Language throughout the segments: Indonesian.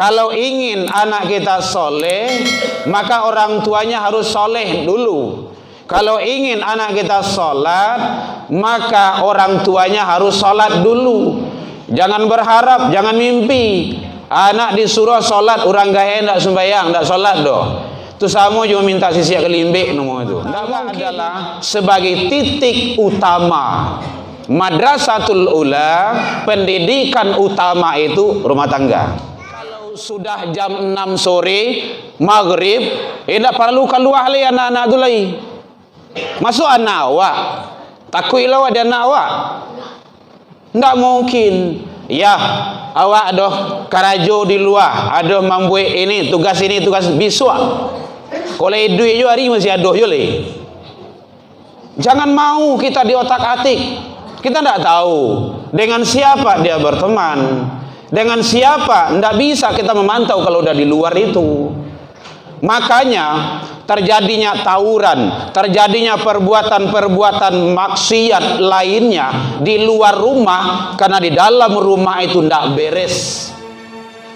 Kalau ingin anak kita soleh, maka orang tuanya harus soleh dulu. Kalau ingin anak kita sholat, maka orang tuanya harus sholat dulu. Jangan berharap, jangan mimpi anak disuruh sholat, orang gaya ndak sembahyang, ndak sholat doh. Itu sama juga minta sisi kelimbik nomor itu. Ndak adalah sebagai titik utama. Madrasatul ula, pendidikan utama itu rumah tangga. Kalau sudah jam 6 sore, maghrib, tidak perlu keluar lagi anak-anak itu lagi. Masuk anak awak, takut lah ada anak awak. Tidak mungkin. Ya, awak ada karajo di luar, ada membuat ini tugas biswa. Kalau duit jo hari masih ada jo le. Jangan mau kita di otak-atik. Kita tidak tahu dengan siapa dia berteman, dengan siapa tidak bisa kita memantau kalau udah di luar itu. Makanya terjadinya tawuran, terjadinya perbuatan-perbuatan maksiat lainnya di luar rumah karena di dalam rumah itu tidak beres.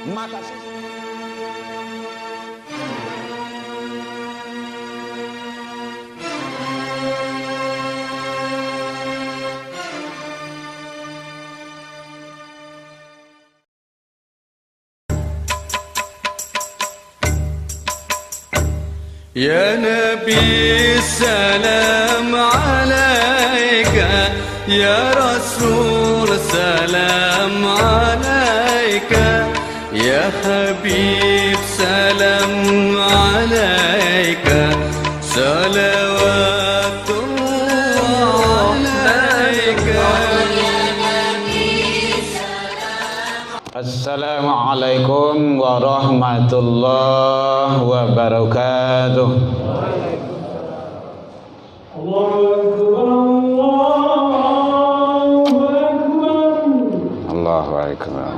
Maka Ya Nabi salam alaika, Ya Rasul salam alaika, Ya Habib salam alaika, salawatullah alaika. Assalamualaikum warahmatullahi wabarakatuh. Allahu Akbar.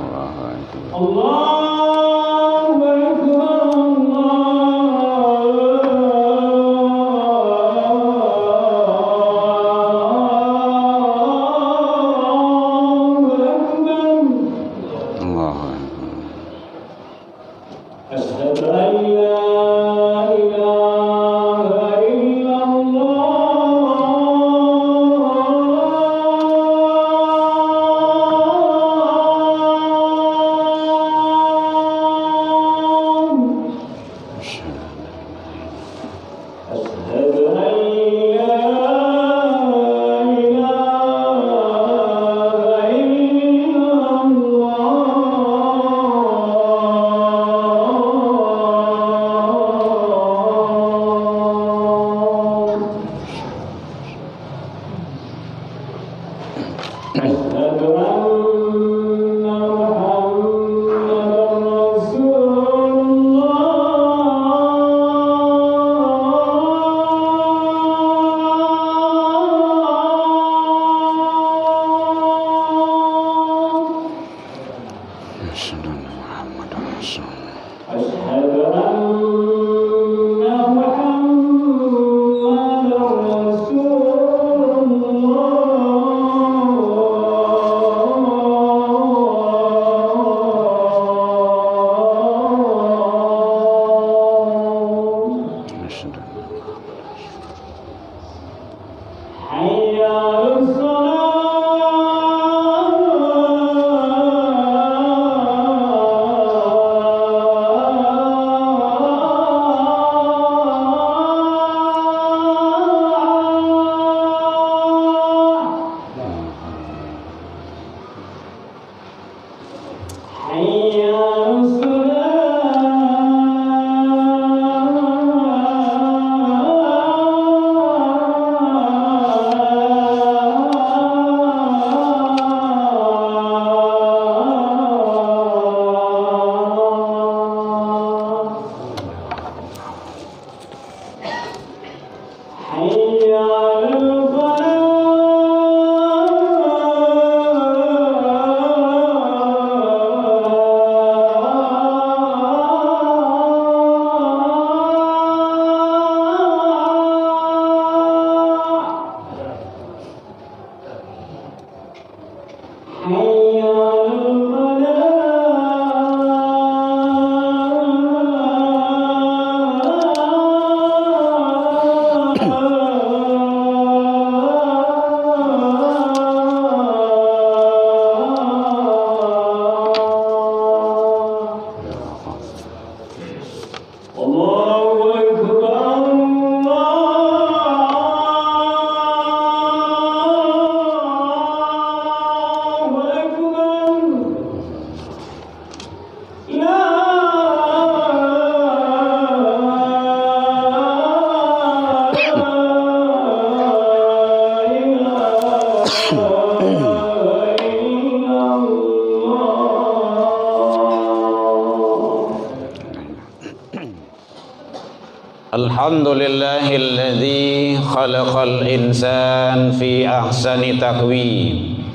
Alhamdulillahilladzi khalaqal insan fi ahsani taqwim.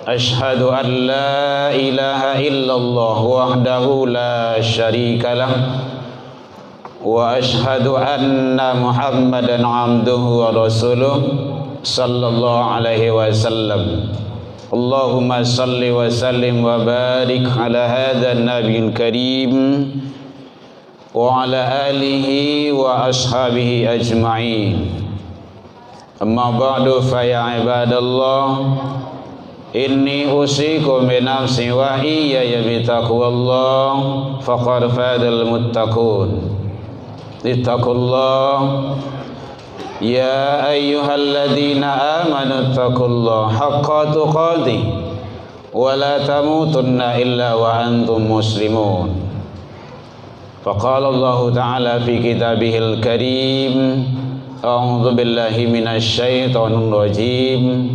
Ashhadu an la ilaha illallah wahdahu la syarika lah. Wa ashhadu anna Muhammadan abduhu wa rasuluh sallallahu alaihi wasallam. Allahumma salli wa sallim wa barik ala hadha an-nabiyil karim wa ala alihi wa ashabihi ajma'in. Amma ba'du fa ya ibadallah, inni usikum bi nafsi wa iyaya bi taqwallah faqad fadal muttaqun. Ittaqullah ya ayyuhalladzina amanu ittaqullaha haqqa tuqatih wa la tamutunna illa wa antum muslimun. Faqala Allah Ta'ala fi kitabihil karim, a'udzu billahi minasy syaithanir rajim.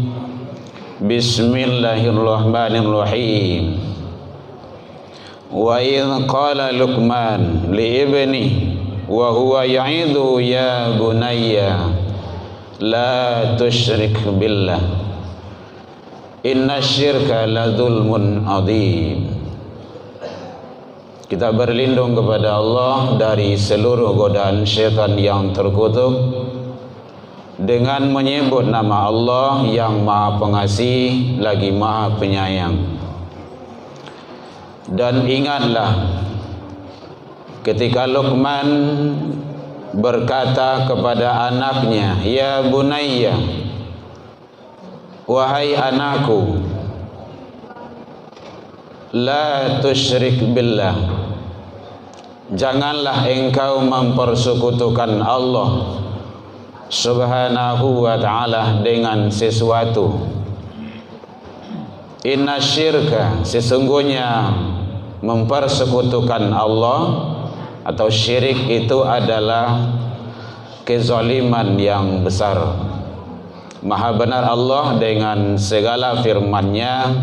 Bismillahirrahmanirrahim. Wa idh qala Luqman li ibnihi wa huwa ya'idhu ya bunayya la tusyrik billah inna syirka la dzulmun adzim. Kita berlindung kepada Allah dari seluruh godaan syaitan yang terkutuk dengan menyebut nama Allah yang Maha Pengasih lagi Maha Penyayang. Dan ingatlah ketika Luqman berkata kepada anaknya, ya bunayya, wahai anakku, la tusyrik billah, janganlah engkau mempersekutukan Allah subhanahu wa ta'ala dengan sesuatu. Inna syirka, sesungguhnya mempersekutukan Allah atau syirik itu adalah kezaliman yang besar. Maha benar Allah dengan segala firman-Nya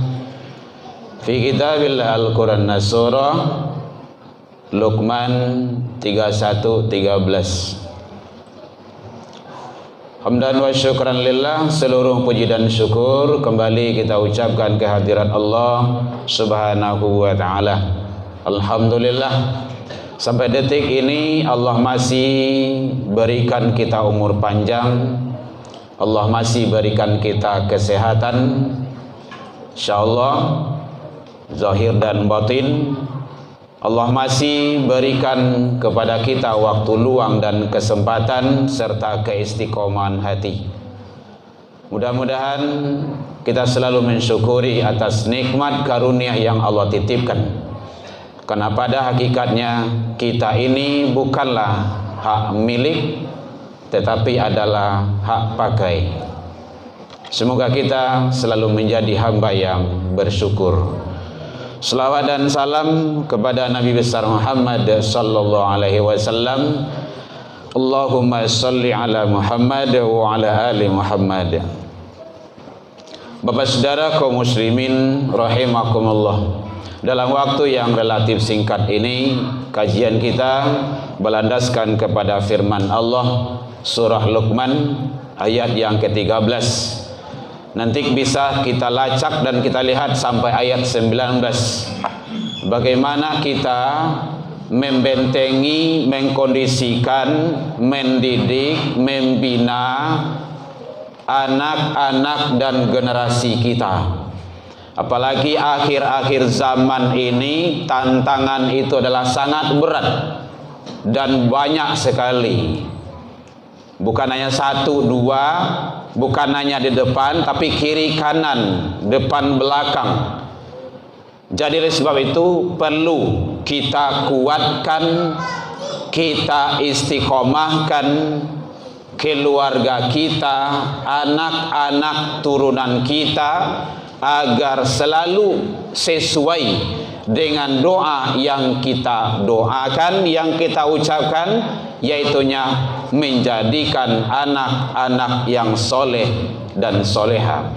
fi kitabillah Al-Quran Surah Luqman 31:13. Hamdan wa syukran lillah, seluruh puji dan syukur kembali kita ucapkan kehadirat Allah subhanahu wa ta'ala. Alhamdulillah, sampai detik ini Allah masih berikan kita umur panjang, Allah masih berikan kita kesehatan, insyaallah zahir dan batin. Allah masih berikan kepada kita waktu luang dan kesempatan serta keistiqomahan hati. Mudah-mudahan kita selalu mensyukuri atas nikmat karunia yang Allah titipkan. Karena pada hakikatnya kita ini bukanlah hak milik, tetapi adalah hak pakai. Semoga kita selalu menjadi hamba yang bersyukur. Selawat dan salam kepada Nabi besar Muhammad sallallahu alaihi wasallam. Allahumma salli ala Muhammad wa ala ali Muhammad. Bapak saudara kaum muslimin rahimakumullah. Dalam waktu yang relatif singkat ini, kajian kita berlandaskan kepada firman Allah surah Luqman ayat yang ke-13. Nanti bisa kita lacak dan kita lihat sampai ayat 19. Bagaimana kita membentengi, mengkondisikan, mendidik, membina anak-anak dan generasi kita. Apalagi akhir-akhir zaman ini tantangan itu adalah sangat berat dan banyak sekali. Bukan hanya satu, dua, bukan hanya di depan, tapi kiri kanan, depan belakang. Jadi oleh sebab itu perlu kita kuatkan, kita istiqomahkan keluarga kita, anak-anak turunan kita, agar selalu sesuai dengan doa yang kita doakan, yang kita ucapkan, yaitunya menjadikan anak-anak yang soleh dan soleha.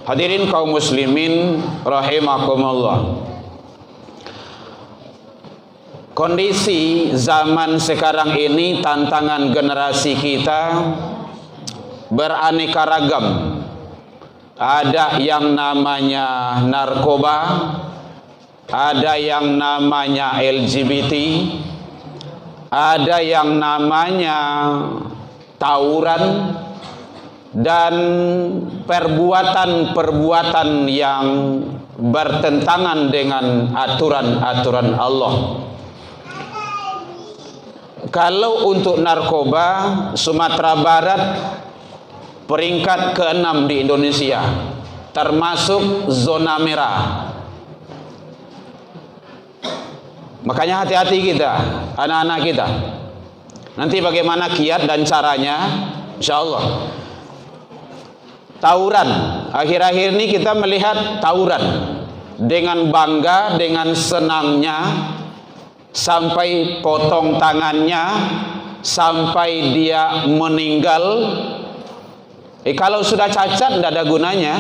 Hadirin kaum muslimin rahimakumullah. Kondisi zaman sekarang ini, tantangan generasi kita beraneka ragam. Ada yang namanya narkoba, ada yang namanya LGBT, ada yang namanya tawuran, dan perbuatan-perbuatan yang bertentangan dengan aturan-aturan Allah. Kalau untuk narkoba, Sumatera Barat peringkat ke-6 di Indonesia, termasuk zona merah. Makanya hati-hati kita, anak-anak kita. Nanti bagaimana kiat dan caranya, insya Allah. Tawuran, akhir-akhir ini kita melihat tawuran dengan bangga, dengan senangnya, sampai potong tangannya, sampai dia meninggal. Kalau sudah cacat tidak ada gunanya.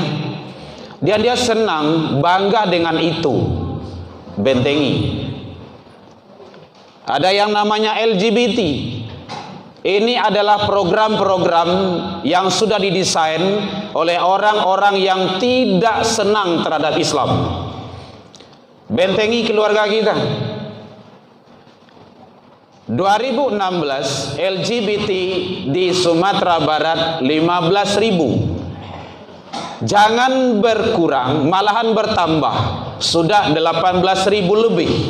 Dia senang, bangga dengan itu, bentengi. Ada yang namanya LGBT. Ini adalah program-program yang sudah didesain oleh orang-orang yang tidak senang terhadap Islam. Bentengi keluarga kita. 2016 LGBT di Sumatera Barat 15.000. Jangan berkurang, malahan bertambah. Sudah 18.000 lebih.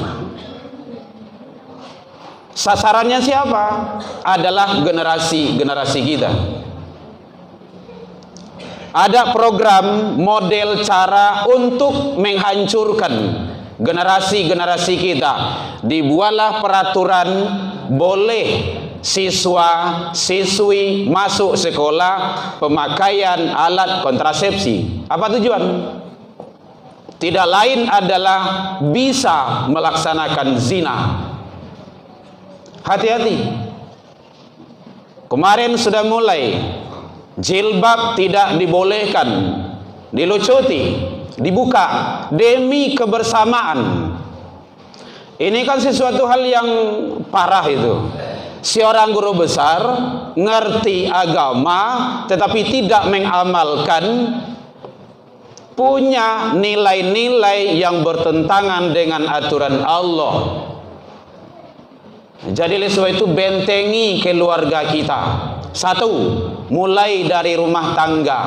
Sasarannya siapa? Adalah generasi kita. Ada program model cara untuk menghancurkan generasi-generasi kita. Dibuatlah peraturan boleh siswa siswi masuk sekolah pemakaian alat kontrasepsi. Apa tujuan? Tidak lain adalah bisa melaksanakan zina. Hati-hati. Kemarin sudah mulai jilbab tidak dibolehkan, dilucuti, dibuka demi kebersamaan. Ini kan sesuatu hal yang parah itu. Seorang guru besar ngerti agama tetapi tidak mengamalkan, punya nilai-nilai yang bertentangan dengan aturan Allah. Jadi oleh sebab itu bentengi keluarga kita. Satu, mulai dari rumah tangga.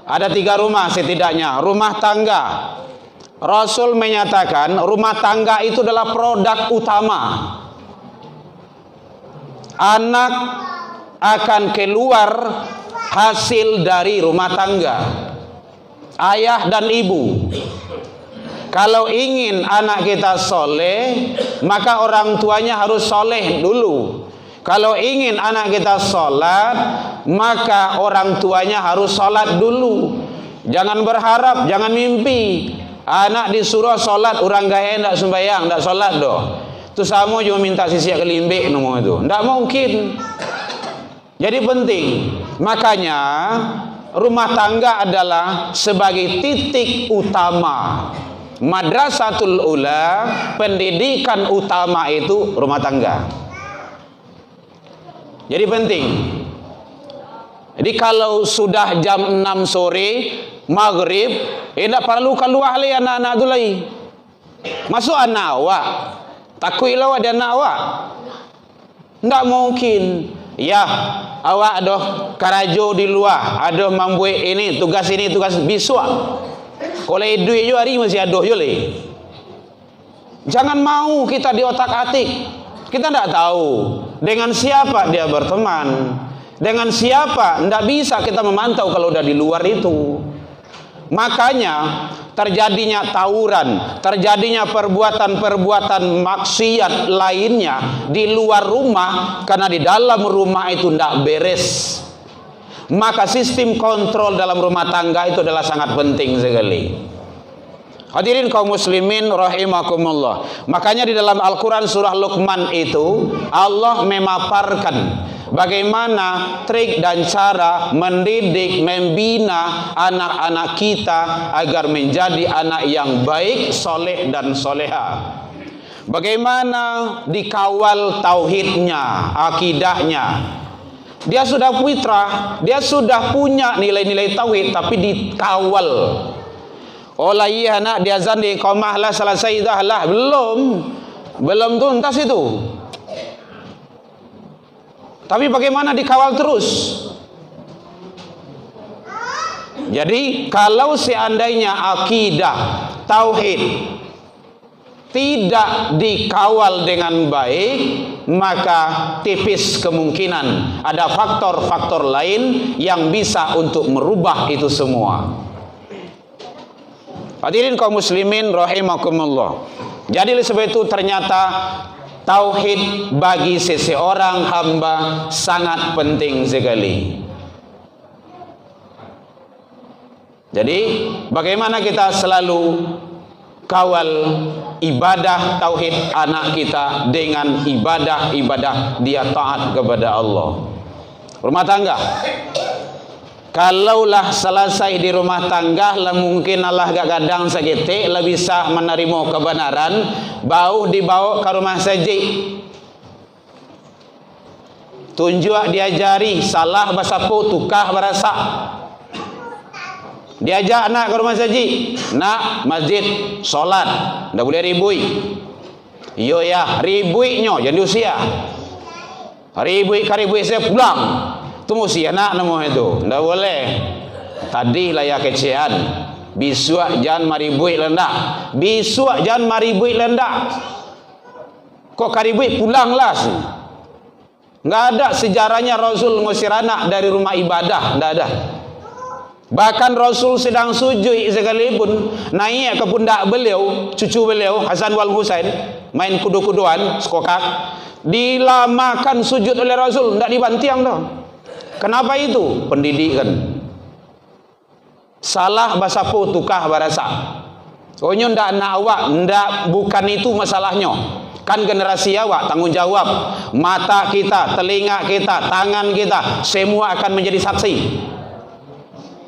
Ada 3 rumah setidaknya. Rumah tangga, Rasul menyatakan rumah tangga itu adalah produk utama. Anak akan keluar hasil dari rumah tangga. Ayah dan ibu. Kalau ingin anak kita soleh, maka orang tuanya harus soleh dulu. Kalau ingin anak kita sholat, maka orang tuanya harus sholat dulu. Jangan berharap, jangan mimpi anak disuruh sholat, orang gaya tidak sembahyang, tidak sholat doh. Itu sama juga minta sisiak kelimbik nomor itu. Tidak mungkin. Jadi penting. Makanya rumah tangga adalah sebagai titik utama. Madrasatul ula, pendidikan utama itu rumah tangga. Jadi penting. Jadi kalau sudah jam 6 sore maghrib, tidak perlu keluar lagi anak-anak itu lagi. Masuk anak awak, takuilah ada anak awak. Tidak mungkin. Ya, awak adoh karajo di luar, adoh membuat ini tugas biswa. Kalau duit juga hari masih adoh juga. Jangan mau kita di otak-atik. Kita tidak tahu dengan siapa dia berteman, dengan siapa tidak bisa kita memantau kalau udah di luar itu. Makanya terjadinya tawuran, terjadinya perbuatan-perbuatan maksiat lainnya di luar rumah karena di dalam rumah itu tidak beres. Maka sistem kontrol dalam rumah tangga itu adalah sangat penting sekali. Hadirin kaum muslimin rahimakumullah. Makanya di dalam Al-Quran surah Luqman itu Allah memaparkan bagaimana trik dan cara mendidik, membina anak-anak kita agar menjadi anak yang baik, soleh dan soleha. Bagaimana dikawal tauhidnya, akidahnya. Dia sudah fitrah, dia sudah punya nilai-nilai tauhid, tapi dikawal. Oh lah iya nak, dia azan di iqamah lah, selesai dah lah. Belum tuntas itu. Tapi bagaimana dikawal terus? Jadi kalau seandainya akidah, tauhid tidak dikawal dengan baik, maka tipis kemungkinan ada faktor-faktor lain yang bisa untuk merubah itu semua. Hadirin kaum muslimin rahimakumullah. Jadi oleh sebab itu ternyata tauhid bagi seseorang hamba sangat penting sekali. Jadi bagaimana kita selalu kawal ibadah tauhid anak kita dengan ibadah-ibadah dia taat kepada Allah. Rumah tangga, kalaulah selesai di rumah tangga lah mungkin Allah gak kadang segitik lah bisa menerima kebenaran, bau dibawa ke rumah saji, tunjuk diajari salah basapu tukah barasak. Diajak anak ke rumah saji, nak masjid solat, dah boleh ribui. Yo ya, ribuinya jadi usia. Ribui karibui saya pulang. Tu mesti anak nama itu, dah boleh. Tadi lah ya kecian. Bisuak jangan maribui lendak. Bisuak jangan maribui lendak. Kok karibui pulanglah sih. Enggak ada sejarahnya Rasul ngusir anak dari rumah ibadah, enggak ada. Bahkan Rasul sedang sujud sekalipun naik ke pundak beliau, cucu beliau Hasan wal Husain main kudu-kuduan sekokak, dilamakan sujud oleh Rasul, tidak dibantiang dah. Kenapa itu? Pendidikan. Salah basapu tukah barasa. Onyo ndak nak awak, ndak, bukan itu masalahnya. Kan generasi awak tanggung jawab. Mata kita, telinga kita, tangan kita, semua akan menjadi saksi.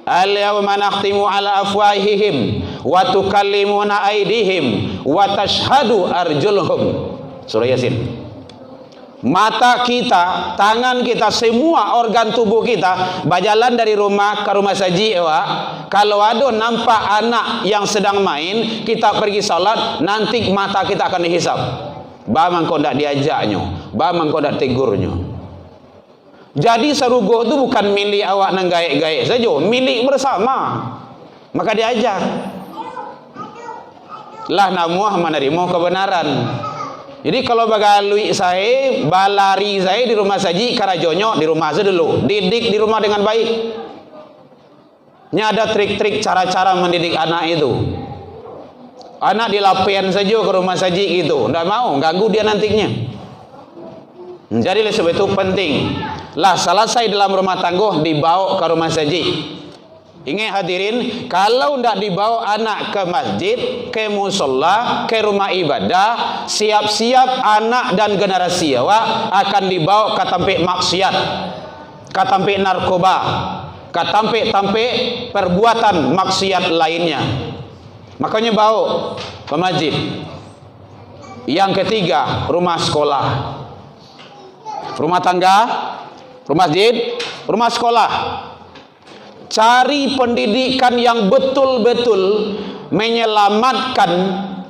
Al-yawma nakhtimu ala afwahihim wa tukallimuna aydihim wa tashhadu arjuluhum. Surah Yasin. Mata kita, tangan kita, semua organ tubuh kita berjalan dari rumah ke rumah saji awak. Kalau ada nampak anak yang sedang main, kita pergi salat, nanti mata kita akan dihisap. Bamang kau ndak diajaknya, bamang kau ndak tegurnya. Jadi sarugo itu bukan milik awak nang gaek-gaek saja, milik bersama. Maka diajak. Lah namuah menerima kebenaran. Jadi kalau bagalui saya, balari saya di rumah saji, karajonyo di rumah saya dulu. Didik di rumah dengan baik. Ini ada trik-trik cara-cara mendidik anak itu. Anak dilapian saja ke rumah saji gitu, tidak mau, ganggu dia nantinya. Jadi sebab itu penting. Lah selesai dalam rumah tangga dibawa ke rumah saji. Ingat hadirin, kalau tidak dibawa anak ke masjid, ke musola, ke rumah ibadah, siap-siap anak dan generasi awak akan dibawa ke tampik maksiat, ke tampik narkoba, ke tampik perbuatan maksiat lainnya. Makanya bawa ke masjid. Yang ketiga, rumah sekolah. Rumah tangga, rumah masjid, rumah sekolah. Cari pendidikan yang betul-betul menyelamatkan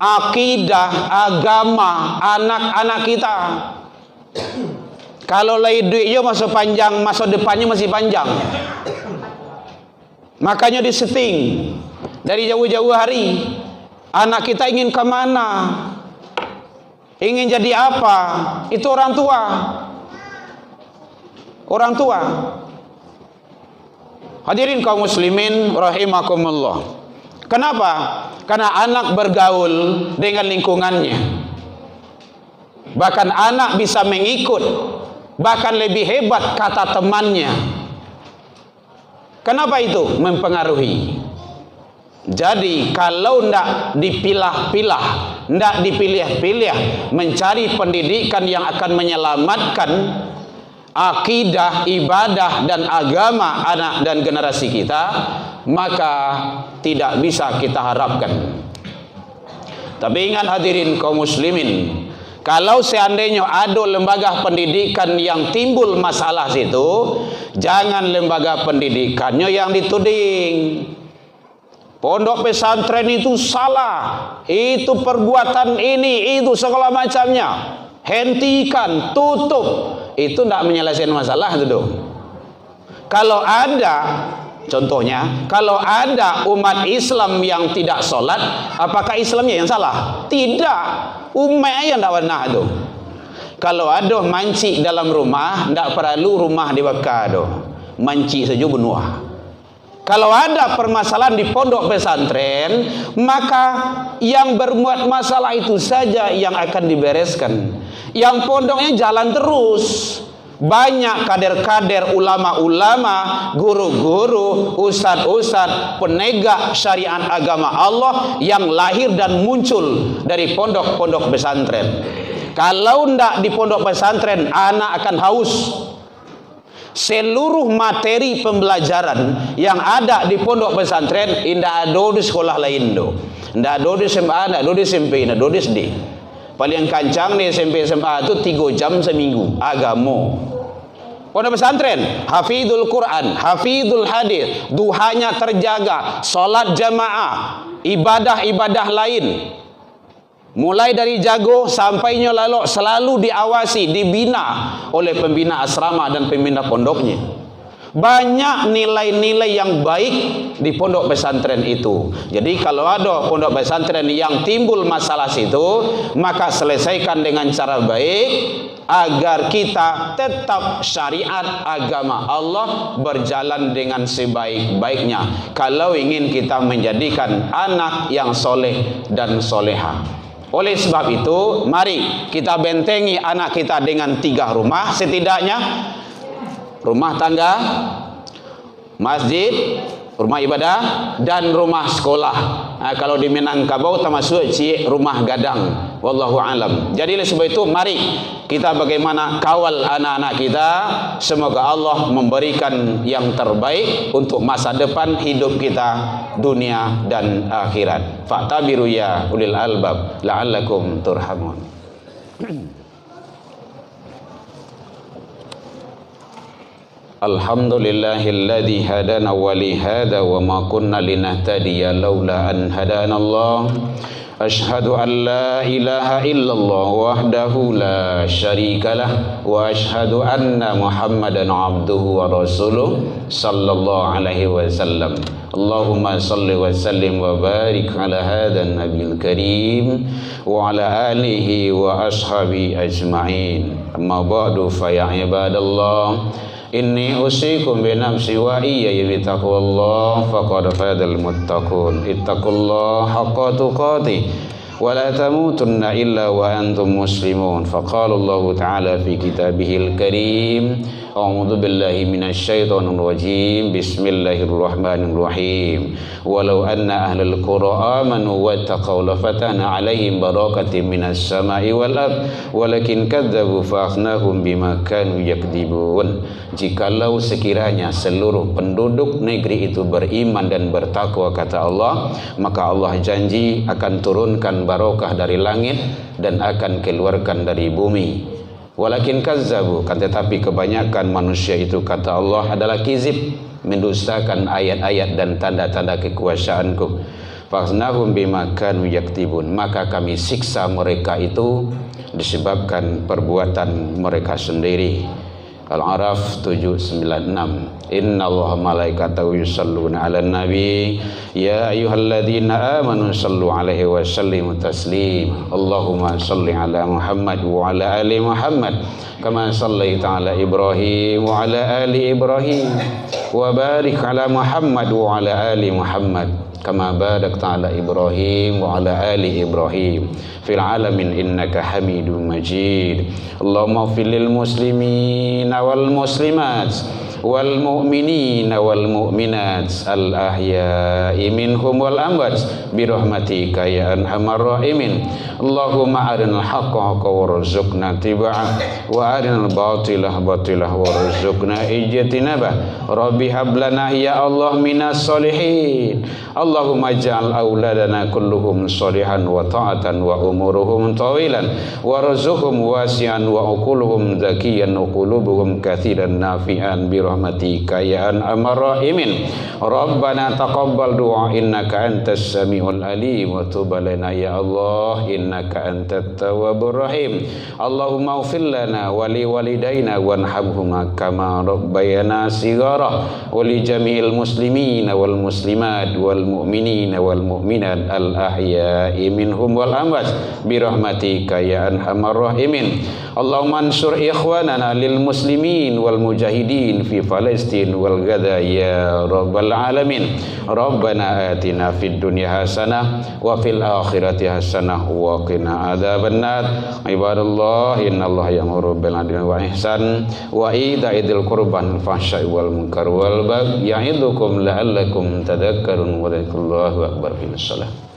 akidah, agama anak-anak kita. Kalau lagi duitnya masa panjang, masa depannya masih panjang. Makanya disetting dari jauh-jauh hari. Anak kita ingin ke mana? Ingin jadi apa? Itu orang tua. Orang tua. Hadirin kaum muslimin rahimakumullah. Kenapa? Karena anak bergaul dengan lingkungannya. Bahkan anak bisa mengikut, bahkan lebih hebat kata temannya. Kenapa itu? Mempengaruhi. Jadi kalau tidak dipilah-pilah, tidak dipilih-pilih, mencari pendidikan yang akan menyelamatkan akidah, ibadah dan agama anak dan generasi kita, maka tidak bisa kita harapkan. Tapi ingat hadirin kaum muslimin, kalau seandainya ada lembaga pendidikan yang timbul masalah situ, jangan lembaga pendidikannya yang dituding. Pondok pesantren itu salah, itu perbuatan ini, itu segala macamnya. Hentikan, tutup. Itu tidak menyelesaikan masalah itu dong. Kalau ada, contohnya, kalau ada umat Islam yang tidak sholat, apakah Islamnya yang salah? Tidak. Umat yang tidak benar itu. Kalau ada manci dalam rumah, tidak perlu rumah dibakar itu. Manci saja bunuh. Kalau ada permasalahan di pondok pesantren, maka yang berbuat masalah itu saja yang akan dibereskan. Yang pondoknya jalan terus. Banyak kader-kader, ulama-ulama, guru-guru, ustadz-ustadz, penegak syariat agama Allah yang lahir dan muncul dari pondok-pondok pesantren. Kalau tidak di pondok pesantren, anak akan haus. Seluruh materi pembelajaran yang ada di pondok pesantren tidak ada di sekolah lain do. Tidak ada di SMA, tidak ada di SMP, tidak ada di SD. Paling kancang di SMP SMA itu 3 jam seminggu agama. Pondok pesantren, hafizul Quran, hafizul hadis, duhanya terjaga, salat jamaah, ibadah-ibadah lain. Mulai dari jago sampai nyolalo selalu diawasi, dibina oleh pembina asrama dan pembina pondoknya. Banyak nilai-nilai yang baik di pondok pesantren itu. Jadi kalau ada pondok pesantren yang timbul masalah situ, maka selesaikan dengan cara baik agar kita tetap syariat agama Allah berjalan dengan sebaik-baiknya. Kalau ingin kita menjadikan anak yang soleh dan soleha. Oleh sebab itu, mari kita bentengi anak kita dengan 3 rumah setidaknya. Rumah tangga, masjid, rumah ibadah, dan rumah sekolah. Kalau di Minangkabau termasuk rumah gadang. Wallahu alam. Jadi oleh sebab itu, mari kita bagaimana kawal anak-anak kita. Semoga Allah memberikan yang terbaik untuk masa depan hidup kita, dunia dan akhirat. Fa'tabiru ya ulil albab la'allakum turhamun. Alhamdulillahilladzi hadana wa li hadza wa ma kunna linahtadiya laula an hadanallah. Ashhadu an la ilaha illallah wahdahu la syarikalah wa ashhadu anna Muhammadan abduhu wa rasuluh sallallahu alaihi wasallam. Allahumma salli wa sallim wa barik ala hadzal nabiyil karim wa ala alihi wa ashabi ajma'in. Amma ba'du fa ya ibadallah, inni usikum bi nafsi wa iyaya bi taqwallah faqad fadal muttaqun. Ittaqullaha haqqa tuqatih wa la tamutunna illa wa antum muslimun. Faqala Allah ta'ala fi kitabihil karim, a'udzu billahi minasyaitonir rajim. Bismillahirrahmanirrahim. Walau anna ahlal qura amanu wattaqaw lafatahna 'alaihim barakatin minas sama'i wal ard walakin kadzdzabu fa akhnahum bima kanu yakdzibun. Jikalau sekiranya seluruh penduduk negeri itu beriman dan bertakwa, kata Allah, maka Allah janji akan turunkan barokah dari langit dan akan keluarkan dari bumi. Walakin kazzabu, kan tetapi kebanyakan manusia itu, kata Allah, adalah kizib, mendustakan ayat-ayat dan tanda-tanda kekuasaanku. Fakhnahum bima kanu yaktibun, maka kami siksa mereka itu disebabkan perbuatan mereka sendiri. Al-A'raf 796. Innallaha malaikatahu yusholluna 'alan nabi ya ayyuhalladzina amanu shallu 'alaihi wa sallimu taslima. Allahumma shalli 'ala Muhammad wa 'ala ali Muhammad kama shallaita 'ala Ibrahim wa 'ala ali Ibrahim wa barik 'ala Muhammad wa 'ala ali Muhammad kama barakta 'ala Ibrahim wa 'ala ali Ibrahim fil 'alamin innaka Hamidum Majid. Allahumma ighfir lil muslimin wal muslimat wal mu'minina wal mu'minat al ahya'i minhum wal amwat bi rahmatika ya arhamar rahimin. Allahumma arinal haqqa haqqa warzuqna tiba'ah wa arinal batilah batilah warzuqna ijtinabah. Rabbi hablana ya Allah minas solihin. Allahumma ja'al auladana kulluhum solihan wa ta'atan wa umuruhum tawilan warzuqhum wasi'an wa uquluhum zakiyan wa qulubuhum katsiran nafi'an bi rahmatika ya arhamar rahimin. Rabbana taqabbal du'a innaka antas samiul alim wa tub alaina ya Allah innaka antat tawwabur rahim. Allahumma ighfir lana wa li walidaina wanhamhuma kama rabbayana shighara wa li jami'il muslimina wal muslimat wal mu'minina wal mu'minat al ahya'i minhum wal amwat bi rahmatika ya arhamar rahimin. Allahumma ansur ikhwanana lil muslimin wal mujahidin fi Palestin wal Gaza ya rabbal alamin. Rabbana atina fid dunya hasanah wa fil akhirati hasanah wa qina adzabannar. Ibadallah innallaha ya'muru bil adli wa ihsan wa itaa'il qurban fahsya'i wal munkar wal baghi ya'idukum la'allakum tadhakkarun wa dzikrullahi akbar fil shalah.